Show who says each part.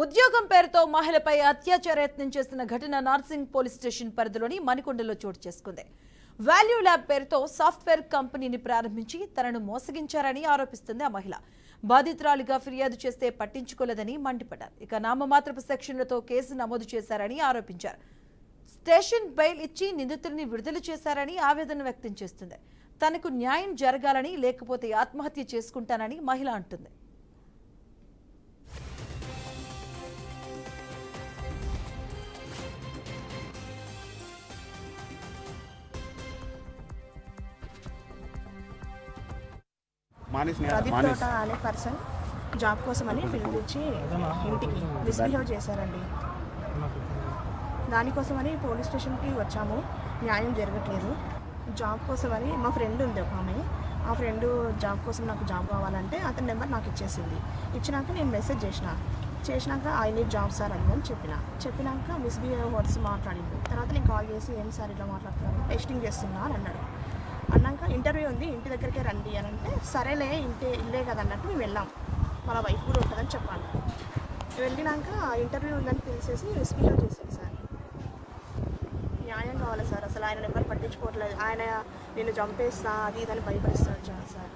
Speaker 1: ఉద్యోగం పేరుతో మహిళపై అత్యాచార యత్నం చేసిన ఘటన నార్సింగ్ పోలీస్ స్టేషన్ పరిధిలోని మణికొండలో చోటు చేసుకుంది. వాల్యూ ల్యాబ్ పేరుతో సాఫ్ట్వేర్ కంపెనీని ప్రారంభించి తనను మోసగించారని ఆరోపిస్తుంది ఆ మహిళ. బాధితురాలిగా ఫిర్యాదు చేస్తే పట్టించుకోలేదని మండిపడ్డారు. ఇక నామమాత్రపు సెక్షన్లతో కేసు నమోదు చేశారని ఆరోపించారు. స్టేషన్ బెయిల్ ఇచ్చి నిందితుడిని విడుదల చేశారని ఆవేదన వ్యక్తం చేస్తుంది. తనకు న్యాయం జరగాలని, లేకపోతే ఆత్మహత్య చేసుకుంటానని మహిళ అంటుంది.
Speaker 2: ప్రదీప్ తోట అనే పర్సన్ జాబ్ కోసమని పిలిపించి ఇంటికి మిస్బిహేవ్ చేశారండి. దానికోసమని పోలీస్ స్టేషన్కి వచ్చాము. న్యాయం జరగట్లేదు. జాబ్ కోసమని మా ఫ్రెండ్ ఉంది ఒక ఆమె. ఆ ఫ్రెండ్ జాబ్ కోసం నాకు జాబ్ కావాలంటే అతని నెంబర్ నాకు ఇచ్చేసింది. ఇచ్చినాక నేను మెసేజ్ చేసినాక ఐ నీడ్ జాబ్ సార్ అని చెప్పినాక మిస్బిహేవ్ వర్డ్స్ మాట్లాడింది. తర్వాత నేను కాల్ చేసి ఏం సార్ ఇలా మాట్లాడుతున్నాను, టెస్టింగ్ చేస్తున్నా అని అన్నాడు. అన్నాక ఇంటర్వ్యూ ఉంది, ఇంటి దగ్గరికే రండి అని అంటే సరేలే ఇల్లే కదా అన్నట్టు మేము వెళ్ళాం. వాళ్ళ వైఫ్ కూడా ఉంటుందని చెప్పాను. వెళ్ళినాక ఇంటర్వ్యూ ఉందని తెలిసేసి మిస్బిహేవ్ చేశాను సార్. న్యాయం కావాలి సార్. అసలు ఆయన నెంబర్ పట్టించుకోవట్లేదు. ఆయన నేను చంపేస్తా అది ఇదని భయపడిస్తాను సార్.